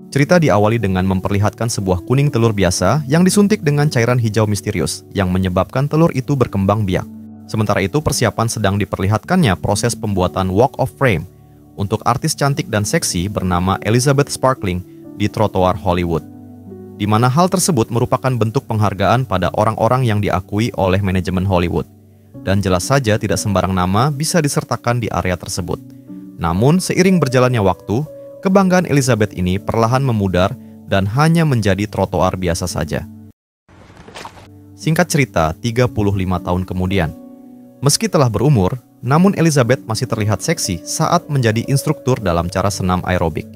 Cerita diawali dengan memperlihatkan sebuah kuning telur biasa yang disuntik dengan cairan hijau misterius yang menyebabkan telur itu berkembang biak. Sementara itu persiapan sedang diperlihatkannya proses pembuatan Walk of Fame untuk artis cantik dan seksi bernama Elizabeth Sparkling di trotoar Hollywood, di mana hal tersebut merupakan bentuk penghargaan pada orang-orang yang diakui oleh manajemen Hollywood. Dan jelas saja tidak sembarang nama bisa disertakan di area tersebut. Namun seiring berjalannya waktu, kebanggaan Elizabeth ini perlahan memudar dan hanya menjadi trotoar biasa saja. Singkat cerita, 35 tahun kemudian, meski telah berumur, namun Elizabeth masih terlihat seksi saat menjadi instruktur dalam cara senam aerobik.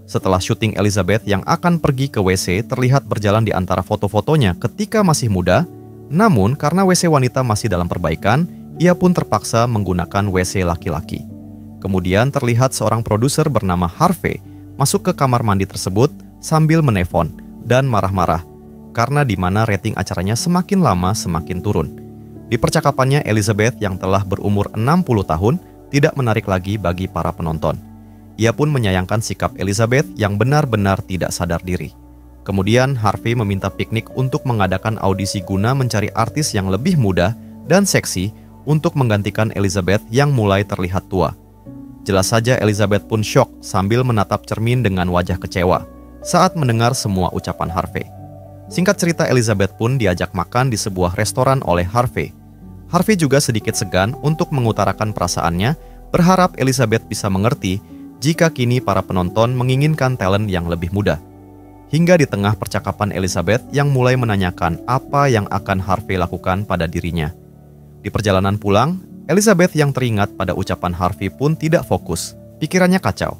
Setelah syuting, Elizabeth yang akan pergi ke WC terlihat berjalan di antara foto-fotonya ketika masih muda, namun karena WC wanita masih dalam perbaikan, ia pun terpaksa menggunakan WC laki-laki. Kemudian terlihat seorang produser bernama Harvey masuk ke kamar mandi tersebut sambil menelpon dan marah-marah karena di mana rating acaranya semakin lama semakin turun. Di percakapannya, Elizabeth yang telah berumur 60 tahun tidak menarik lagi bagi para penonton. Ia pun menyayangkan sikap Elizabeth yang benar-benar tidak sadar diri. Kemudian Harvey meminta piknik untuk mengadakan audisi guna mencari artis yang lebih muda dan seksi untuk menggantikan Elizabeth yang mulai terlihat tua. Jelas saja Elizabeth pun syok sambil menatap cermin dengan wajah kecewa saat mendengar semua ucapan Harvey. Singkat cerita, Elizabeth pun diajak makan di sebuah restoran oleh Harvey. Harvey juga sedikit segan untuk mengutarakan perasaannya, berharap Elizabeth bisa mengerti jika kini para penonton menginginkan talent yang lebih muda. Hingga di tengah percakapan Elizabeth yang mulai menanyakan apa yang akan Harvey lakukan pada dirinya. Di perjalanan pulang, Elizabeth yang teringat pada ucapan Harvey pun tidak fokus, pikirannya kacau.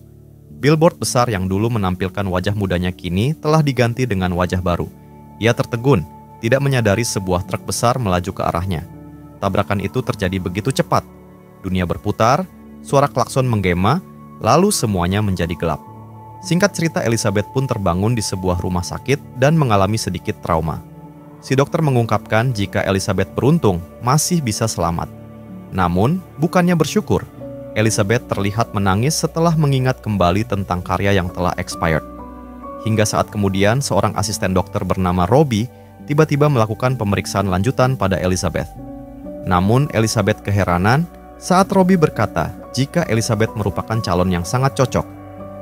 Billboard besar yang dulu menampilkan wajah mudanya kini telah diganti dengan wajah baru. Ia tertegun, tidak menyadari sebuah truk besar melaju ke arahnya. Tabrakan itu terjadi begitu cepat. Dunia berputar, suara klakson menggema, lalu semuanya menjadi gelap. Singkat cerita, Elizabeth pun terbangun di sebuah rumah sakit dan mengalami sedikit trauma. Si dokter mengungkapkan jika Elizabeth beruntung masih bisa selamat. Namun, bukannya bersyukur, Elizabeth terlihat menangis setelah mengingat kembali tentang karya yang telah expired. Hingga saat kemudian, seorang asisten dokter bernama Robbie tiba-tiba melakukan pemeriksaan lanjutan pada Elizabeth. Namun, Elizabeth keheranan saat Robbie berkata jika Elizabeth merupakan calon yang sangat cocok.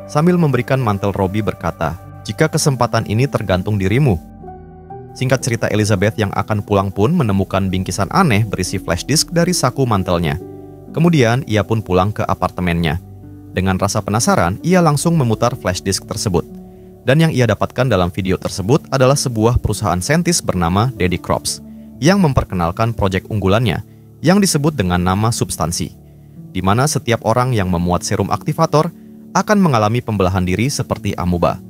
Sambil memberikan mantel, Robbie berkata, "Jika kesempatan ini tergantung dirimu." Singkat cerita, Elizabeth yang akan pulang pun menemukan bingkisan aneh berisi flash disk dari saku mantelnya. Kemudian, ia pun pulang ke apartemennya. Dengan rasa penasaran, ia langsung memutar flash disk tersebut. Dan yang ia dapatkan dalam video tersebut adalah sebuah perusahaan saintis bernama Daddy Crops yang memperkenalkan proyek unggulannya yang disebut dengan nama substansi, di mana setiap orang yang memuat serum aktivator akan mengalami pembelahan diri seperti amuba,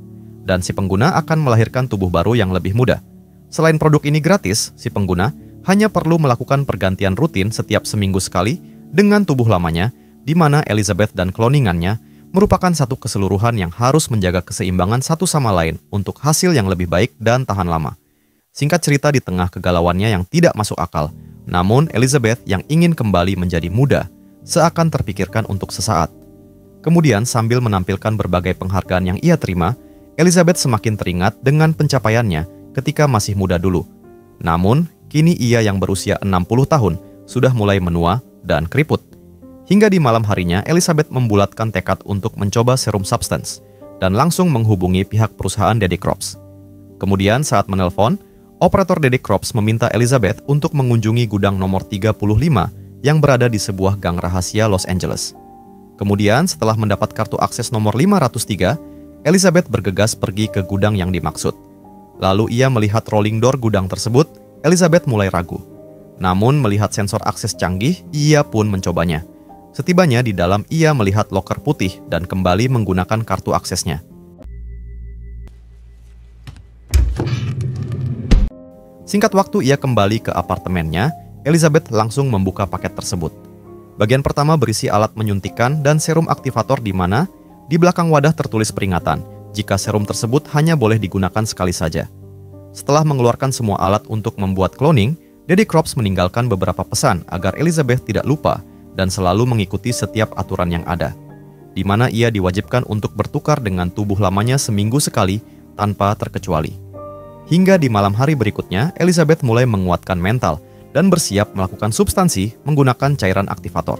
dan si pengguna akan melahirkan tubuh baru yang lebih muda. Selain produk ini gratis, si pengguna hanya perlu melakukan pergantian rutin setiap seminggu sekali dengan tubuh lamanya, di mana Elizabeth dan kloningannya merupakan satu keseluruhan yang harus menjaga keseimbangan satu sama lain untuk hasil yang lebih baik dan tahan lama. Singkat cerita, di tengah kegalauannya yang tidak masuk akal, namun Elizabeth yang ingin kembali menjadi muda seakan terpikirkan untuk sesaat. Kemudian sambil menampilkan berbagai penghargaan yang ia terima, Elizabeth semakin teringat dengan pencapaiannya ketika masih muda dulu. Namun, kini ia yang berusia 60 tahun sudah mulai menua dan keriput. Hingga di malam harinya, Elizabeth membulatkan tekad untuk mencoba serum substance dan langsung menghubungi pihak perusahaan Daddy Crops. Kemudian saat menelpon, operator Daddy Crops meminta Elizabeth untuk mengunjungi gudang nomor 35 yang berada di sebuah gang rahasia Los Angeles. Kemudian setelah mendapat kartu akses nomor 503, Elizabeth bergegas pergi ke gudang yang dimaksud. Lalu ia melihat rolling door gudang tersebut, Elizabeth mulai ragu. Namun melihat sensor akses canggih, ia pun mencobanya. Setibanya di dalam, ia melihat loker putih dan kembali menggunakan kartu aksesnya. Singkat waktu ia kembali ke apartemennya, Elizabeth langsung membuka paket tersebut. Bagian pertama berisi alat menyuntikkan dan serum aktivator di mana di belakang wadah tertulis peringatan jika serum tersebut hanya boleh digunakan sekali saja. Setelah mengeluarkan semua alat untuk membuat cloning, Daddy Crops meninggalkan beberapa pesan agar Elizabeth tidak lupa dan selalu mengikuti setiap aturan yang ada. di mana ia diwajibkan untuk bertukar dengan tubuh lamanya seminggu sekali tanpa terkecuali. Hingga di malam hari berikutnya, Elizabeth mulai menguatkan mental dan bersiap melakukan substansi menggunakan cairan aktivator.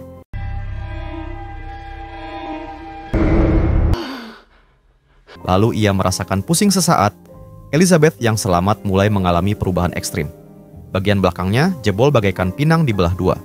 Lalu ia merasakan pusing sesaat. Elizabeth yang selamat mulai mengalami perubahan ekstrim. Bagian belakangnya jebol bagaikan pinang dibelah dua.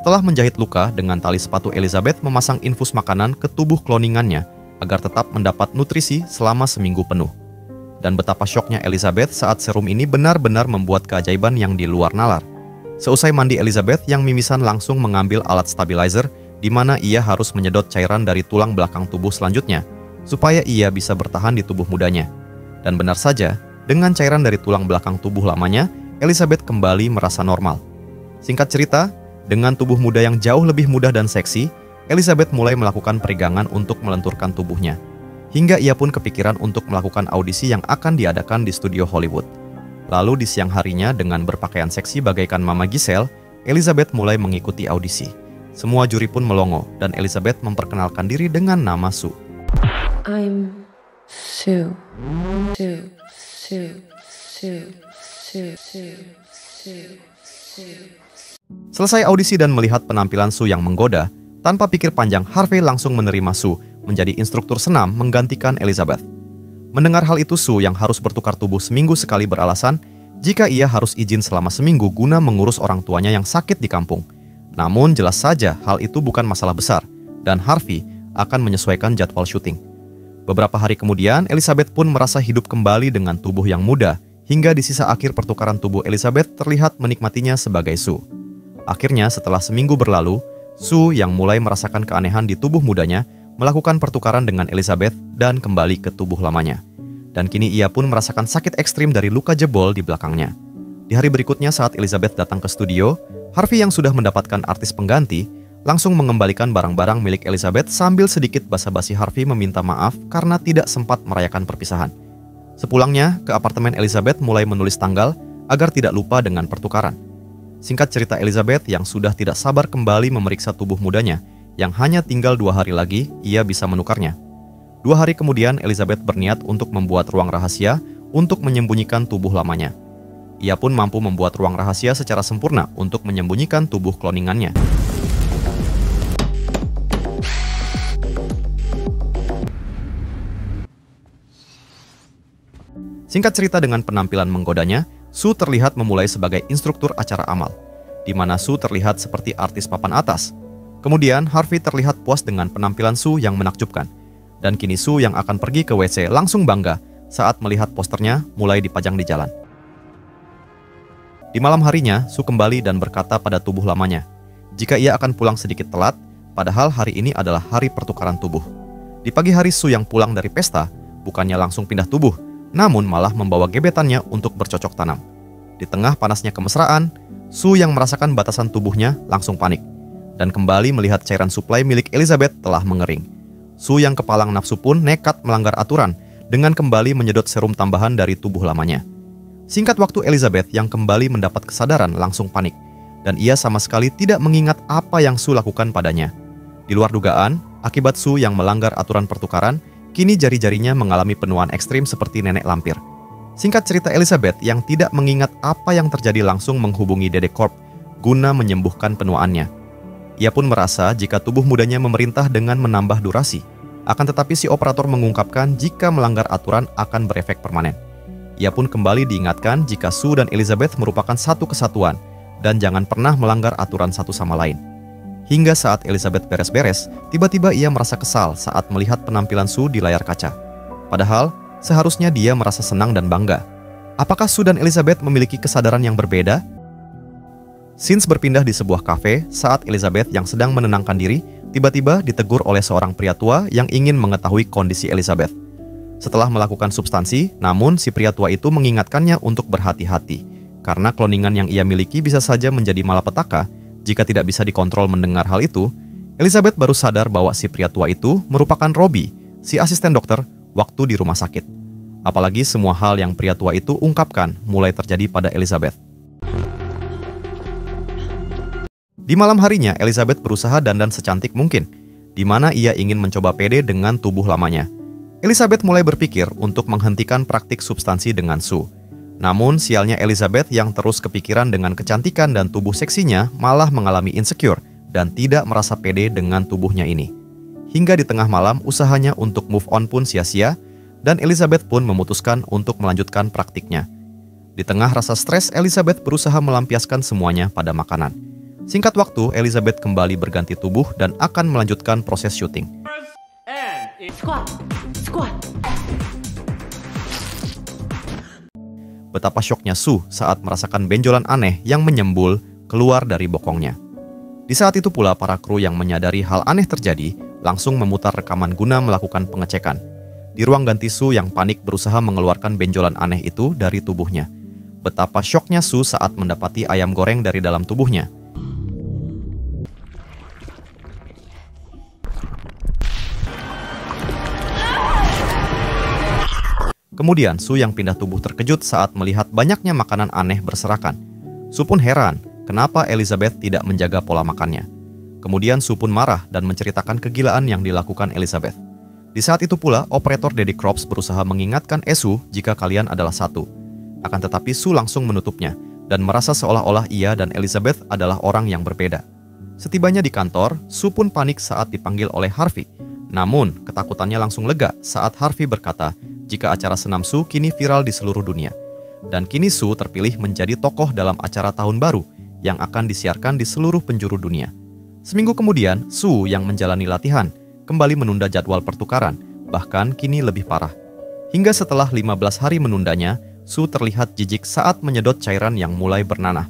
Setelah menjahit luka dengan tali sepatu, Elizabeth memasang infus makanan ke tubuh kloningannya agar tetap mendapat nutrisi selama seminggu penuh. Dan betapa syoknya Elizabeth saat serum ini benar-benar membuat keajaiban yang di luar nalar. Seusai mandi, Elizabeth yang mimisan langsung mengambil alat stabilizer di mana ia harus menyedot cairan dari tulang belakang tubuh selanjutnya supaya ia bisa bertahan di tubuh mudanya. Dan benar saja, dengan cairan dari tulang belakang tubuh lamanya, Elizabeth kembali merasa normal. Singkat cerita, dengan tubuh muda yang jauh lebih mudah dan seksi, Elizabeth mulai melakukan peregangan untuk melenturkan tubuhnya. Hingga ia pun kepikiran untuk melakukan audisi yang akan diadakan di studio Hollywood. Lalu di siang harinya dengan berpakaian seksi bagaikan Mama Giselle, Elizabeth mulai mengikuti audisi. Semua juri pun melongo dan Elizabeth memperkenalkan diri dengan nama Sue. I'm Sue. Sue. Sue. Sue. Sue. Sue. Sue. Sue. Selesai audisi dan melihat penampilan Sue yang menggoda, tanpa pikir panjang Harvey langsung menerima Sue menjadi instruktur senam menggantikan Elizabeth. Mendengar hal itu, Sue yang harus bertukar tubuh seminggu sekali beralasan jika ia harus izin selama seminggu guna mengurus orang tuanya yang sakit di kampung. Namun jelas saja hal itu bukan masalah besar dan Harvey akan menyesuaikan jadwal syuting. Beberapa hari kemudian, Elizabeth pun merasa hidup kembali dengan tubuh yang muda hingga di sisa akhir pertukaran tubuh Elizabeth terlihat menikmatinya sebagai Sue. Akhirnya setelah seminggu berlalu, Sue yang mulai merasakan keanehan di tubuh mudanya melakukan pertukaran dengan Elizabeth dan kembali ke tubuh lamanya. Dan kini ia pun merasakan sakit ekstrim dari luka jebol di belakangnya. Di hari berikutnya saat Elizabeth datang ke studio, Harvey yang sudah mendapatkan artis pengganti langsung mengembalikan barang-barang milik Elizabeth sambil sedikit basa-basi Harvey meminta maaf karena tidak sempat merayakan perpisahan. Sepulangnya ke apartemen, Elizabeth mulai menulis tanggal agar tidak lupa dengan pertukaran. Singkat cerita, Elizabeth yang sudah tidak sabar kembali memeriksa tubuh mudanya yang hanya tinggal 2 hari lagi ia bisa menukarnya. 2 hari kemudian, Elizabeth berniat untuk membuat ruang rahasia untuk menyembunyikan tubuh lamanya. Ia pun mampu membuat ruang rahasia secara sempurna untuk menyembunyikan tubuh kloningannya. Singkat cerita, dengan penampilan menggodanya, Sue terlihat memulai sebagai instruktur acara amal, di mana Sue terlihat seperti artis papan atas. Kemudian Harvey terlihat puas dengan penampilan Sue yang menakjubkan. Dan kini Sue yang akan pergi ke WC langsung bangga saat melihat posternya mulai dipajang di jalan. Di malam harinya, Sue kembali dan berkata pada tubuh lamanya, jika ia akan pulang sedikit telat, padahal hari ini adalah hari pertukaran tubuh. Di pagi hari, Sue yang pulang dari pesta, bukannya langsung pindah tubuh, namun malah membawa gebetannya untuk bercocok tanam. Di tengah panasnya kemesraan, Sue yang merasakan batasan tubuhnya langsung panik dan kembali melihat cairan suplai milik Elizabeth telah mengering. Sue yang kepalang nafsu pun nekat melanggar aturan dengan kembali menyedot serum tambahan dari tubuh lamanya. Singkat waktu, Elizabeth yang kembali mendapat kesadaran langsung panik dan ia sama sekali tidak mengingat apa yang Sue lakukan padanya. Di luar dugaan, akibat Sue yang melanggar aturan pertukaran, kini jari-jarinya mengalami penuaan ekstrim seperti nenek lampir. Singkat cerita, Elizabeth yang tidak mengingat apa yang terjadi langsung menghubungi Dedek Corp guna menyembuhkan penuaannya. Ia pun merasa jika tubuh mudanya memerintah dengan menambah durasi. Akan tetapi si operator mengungkapkan jika melanggar aturan akan berefek permanen. Ia pun kembali diingatkan jika Sue dan Elizabeth merupakan satu kesatuan dan jangan pernah melanggar aturan satu sama lain. Hingga saat Elizabeth beres-beres, tiba-tiba ia merasa kesal saat melihat penampilan Sue di layar kaca. Padahal, seharusnya dia merasa senang dan bangga. Apakah Sue dan Elizabeth memiliki kesadaran yang berbeda? Scenes berpindah di sebuah kafe saat Elizabeth yang sedang menenangkan diri tiba-tiba ditegur oleh seorang pria tua yang ingin mengetahui kondisi Elizabeth. Setelah melakukan substansi, namun si pria tua itu mengingatkannya untuk berhati-hati, karena kloningan yang ia miliki bisa saja menjadi malapetaka jika tidak bisa dikontrol. Mendengar hal itu, Elizabeth baru sadar bahwa si pria tua itu merupakan Robbie, si asisten dokter, waktu di rumah sakit. Apalagi semua hal yang pria tua itu ungkapkan mulai terjadi pada Elizabeth. Di malam harinya, Elizabeth berusaha dandan secantik mungkin, di mana ia ingin mencoba pede dengan tubuh lamanya. Elizabeth mulai berpikir untuk menghentikan praktik substansi dengan Sue. Namun, sialnya Elizabeth yang terus kepikiran dengan kecantikan dan tubuh seksinya malah mengalami insecure dan tidak merasa pede dengan tubuhnya ini. Hingga di tengah malam, usahanya untuk move on pun sia-sia, dan Elizabeth pun memutuskan untuk melanjutkan praktiknya. Di tengah rasa stres, Elizabeth berusaha melampiaskan semuanya pada makanan. Singkat waktu, Elizabeth kembali berganti tubuh dan akan melanjutkan proses syuting. Squat. Squat. Betapa syoknya Sue saat merasakan benjolan aneh yang menyembul keluar dari bokongnya. Di saat itu pula para kru yang menyadari hal aneh terjadi langsung memutar rekaman guna melakukan pengecekan. Di ruang ganti Sue yang panik berusaha mengeluarkan benjolan aneh itu dari tubuhnya. Betapa syoknya Sue saat mendapati ayam goreng dari dalam tubuhnya. Kemudian Sue yang pindah tubuh terkejut saat melihat banyaknya makanan aneh berserakan. Sue pun heran kenapa Elizabeth tidak menjaga pola makannya. Kemudian Sue pun marah dan menceritakan kegilaan yang dilakukan Elizabeth. Di saat itu pula, operator Daddy Crops berusaha mengingatkan Sue jika kalian adalah satu. Akan tetapi Sue langsung menutupnya dan merasa seolah-olah ia dan Elizabeth adalah orang yang berbeda. Setibanya di kantor, Sue pun panik saat dipanggil oleh Harvey. Namun, ketakutannya langsung lega saat Harvey berkata jika acara senam Sue kini viral di seluruh dunia. Dan kini Sue terpilih menjadi tokoh dalam acara tahun baru yang akan disiarkan di seluruh penjuru dunia. Seminggu kemudian, Sue yang menjalani latihan kembali menunda jadwal pertukaran, bahkan kini lebih parah. Hingga setelah 15 hari menundanya, Sue terlihat jijik saat menyedot cairan yang mulai bernanah.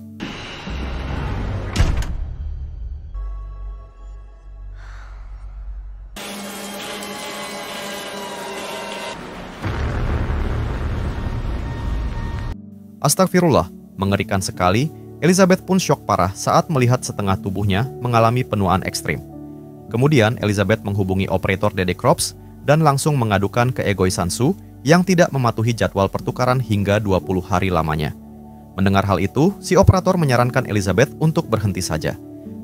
Astagfirullah, mengerikan sekali. Elizabeth pun syok parah saat melihat setengah tubuhnya mengalami penuaan ekstrim. Kemudian Elizabeth menghubungi operator Daddy Crops dan langsung mengadukan keegoisan Sue yang tidak mematuhi jadwal pertukaran hingga 20 hari lamanya. Mendengar hal itu, si operator menyarankan Elizabeth untuk berhenti saja,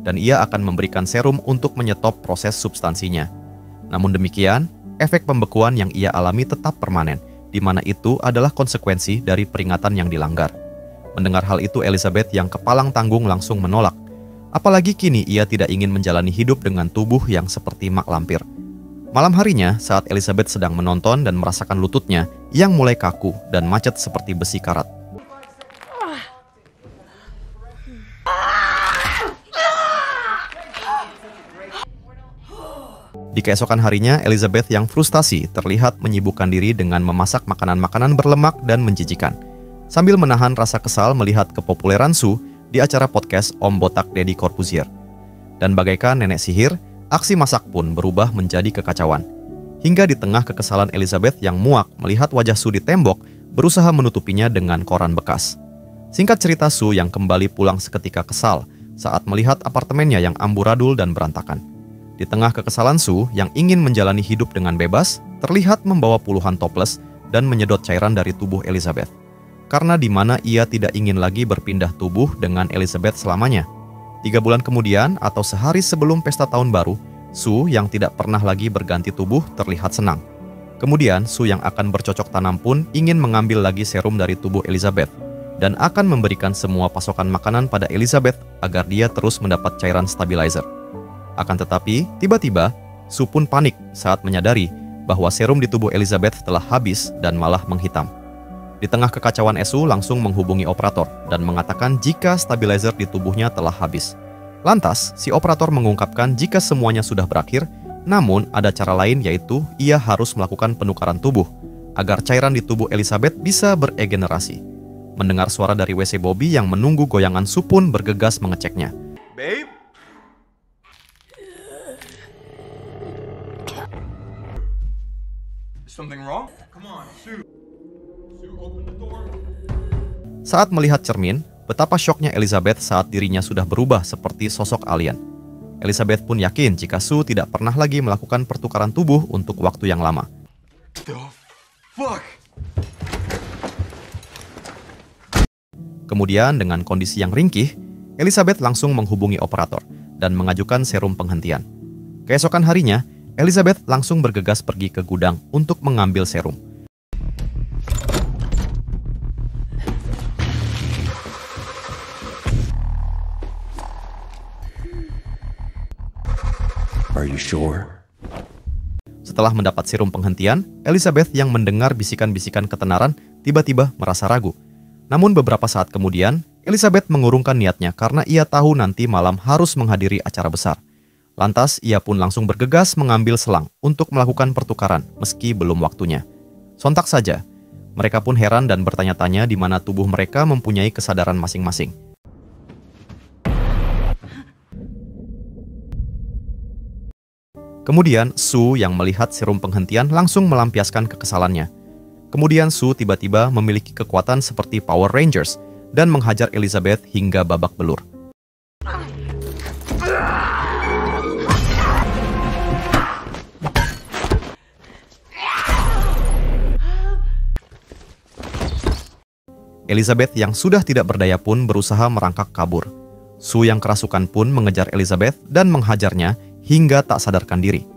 dan ia akan memberikan serum untuk menyetop proses substansinya. Namun demikian, efek pembekuan yang ia alami tetap permanen, di mana itu adalah konsekuensi dari peringatan yang dilanggar. Mendengar hal itu, Elizabeth yang kepalang tanggung langsung menolak. Apalagi kini ia tidak ingin menjalani hidup dengan tubuh yang seperti mak lampir. Malam harinya, saat Elizabeth sedang menonton dan merasakan lututnya yang mulai kaku dan macet seperti besi karat. Di keesokan harinya, Elizabeth yang frustasi terlihat menyibukkan diri dengan memasak makanan-makanan berlemak dan menjijikan, sambil menahan rasa kesal melihat kepopuleran Sue di acara podcast Om Botak Deddy Corbuzier. Dan bagaikan nenek sihir, aksi masak pun berubah menjadi kekacauan. Hingga di tengah kekesalan Elizabeth yang muak melihat wajah Sue di tembok, berusaha menutupinya dengan koran bekas. Singkat cerita, Sue yang kembali pulang seketika kesal saat melihat apartemennya yang amburadul dan berantakan. Di tengah kekesalan Sue yang ingin menjalani hidup dengan bebas, terlihat membawa puluhan toples dan menyedot cairan dari tubuh Elizabeth. Karena di mana ia tidak ingin lagi berpindah tubuh dengan Elizabeth selamanya. 3 bulan kemudian atau sehari sebelum pesta tahun baru, Sue yang tidak pernah lagi berganti tubuh terlihat senang. Kemudian Sue yang akan bercocok tanam pun ingin mengambil lagi serum dari tubuh Elizabeth dan akan memberikan semua pasokan makanan pada Elizabeth agar dia terus mendapat cairan stabilizer. Akan tetapi, tiba-tiba, Sue pun panik saat menyadari bahwa serum di tubuh Elizabeth telah habis dan malah menghitam. Di tengah kekacauan, Sue langsung menghubungi operator dan mengatakan jika stabilizer di tubuhnya telah habis. Lantas, si operator mengungkapkan jika semuanya sudah berakhir, namun ada cara lain yaitu ia harus melakukan penukaran tubuh agar cairan di tubuh Elizabeth bisa beregenerasi. Mendengar suara dari WC Bobby yang menunggu goyangan, Sue pun bergegas mengeceknya. Babe? Something wrong? Come on, Sue. Sue, open the door. Saat melihat cermin, betapa syoknya Elizabeth saat dirinya sudah berubah seperti sosok alien. Elizabeth pun yakin jika Sue tidak pernah lagi melakukan pertukaran tubuh untuk waktu yang lama. The fuck? Kemudian dengan kondisi yang ringkih, Elizabeth langsung menghubungi operator dan mengajukan serum penghentian. Keesokan harinya, Elizabeth langsung bergegas pergi ke gudang untuk mengambil serum. Are you sure? Setelah mendapat serum penghentian, Elizabeth yang mendengar bisikan-bisikan ketenaran tiba-tiba merasa ragu. Namun beberapa saat kemudian, Elizabeth mengurungkan niatnya karena ia tahu nanti malam harus menghadiri acara besar. Lantas, ia pun langsung bergegas mengambil selang untuk melakukan pertukaran meski belum waktunya. Sontak saja, mereka pun heran dan bertanya-tanya di mana tubuh mereka mempunyai kesadaran masing-masing. Kemudian, Sue yang melihat serum penghentian langsung melampiaskan kekesalannya. Kemudian Sue tiba-tiba memiliki kekuatan seperti Power Rangers dan menghajar Elizabeth hingga babak belur. Elizabeth yang sudah tidak berdaya pun berusaha merangkak kabur. Sue yang kerasukan pun mengejar Elizabeth dan menghajarnya hingga tak sadarkan diri.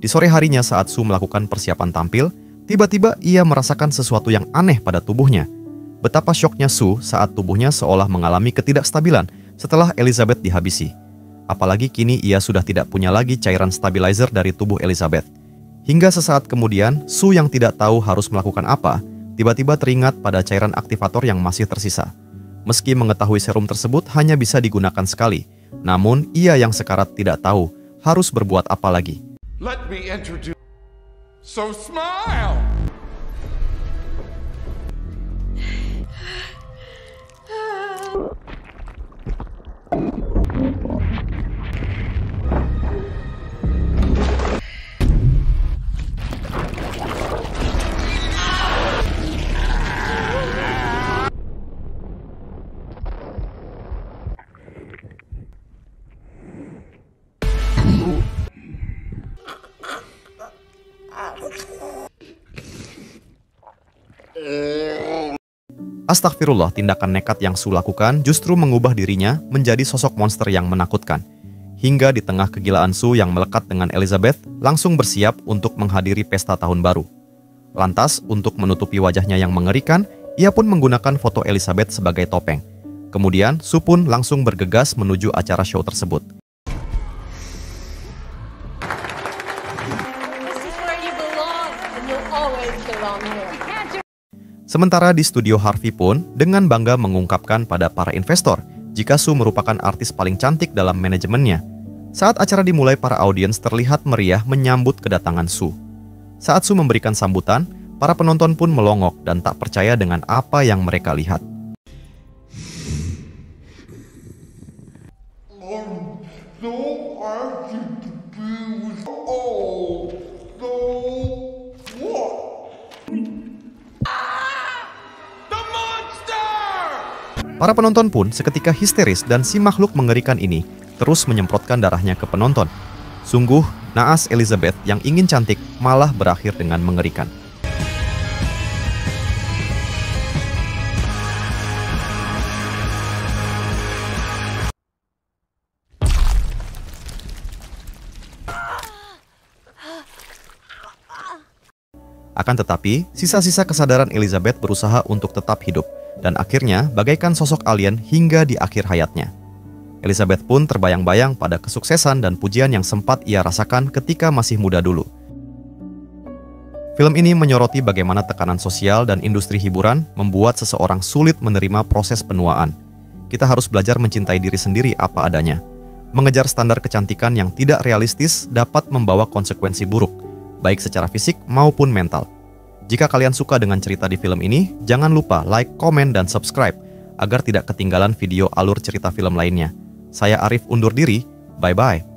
Di sore harinya saat Sue melakukan persiapan tampil, tiba-tiba ia merasakan sesuatu yang aneh pada tubuhnya. Betapa syoknya Sue saat tubuhnya seolah mengalami ketidakstabilan setelah Elizabeth dihabisi. Apalagi kini ia sudah tidak punya lagi cairan stabilizer dari tubuh Elizabeth. Hingga sesaat kemudian, Sue yang tidak tahu harus melakukan apa, tiba-tiba teringat pada cairan aktivator yang masih tersisa. Meski mengetahui serum tersebut hanya bisa digunakan sekali, namun ia yang sekarat tidak tahu harus berbuat apa lagi. Let me introduce. So smile! Astagfirullah, tindakan nekat yang Sue lakukan justru mengubah dirinya menjadi sosok monster yang menakutkan. Hingga di tengah kegilaan Sue yang melekat dengan Elizabeth, langsung bersiap untuk menghadiri pesta tahun baru. Lantas, untuk menutupi wajahnya yang mengerikan, ia pun menggunakan foto Elizabeth sebagai topeng. Kemudian, Sue pun langsung bergegas menuju acara show tersebut. This is where you belong, and you'll always belong here. Sementara di studio Harvey pun dengan bangga mengungkapkan pada para investor jika Sue merupakan artis paling cantik dalam manajemennya. Saat acara dimulai, para audiens terlihat meriah menyambut kedatangan Sue. Saat Sue memberikan sambutan, para penonton pun melongok dan tak percaya dengan apa yang mereka lihat. Para penonton pun seketika histeris dan si makhluk mengerikan ini terus menyemprotkan darahnya ke penonton. Sungguh, naas Elizabeth yang ingin cantik malah berakhir dengan mengerikan. Akan tetapi, sisa-sisa kesadaran Elizabeth berusaha untuk tetap hidup, dan akhirnya bagaikan sosok alien hingga di akhir hayatnya. Elizabeth pun terbayang-bayang pada kesuksesan dan pujian yang sempat ia rasakan ketika masih muda dulu. Film ini menyoroti bagaimana tekanan sosial dan industri hiburan membuat seseorang sulit menerima proses penuaan. kita harus belajar mencintai diri sendiri apa adanya. Mengejar standar kecantikan yang tidak realistis dapat membawa konsekuensi buruk, baik secara fisik maupun mental. Jika kalian suka dengan cerita di film ini, jangan lupa like, komen, dan subscribe agar tidak ketinggalan video alur cerita film lainnya. Saya Arif undur diri, bye-bye.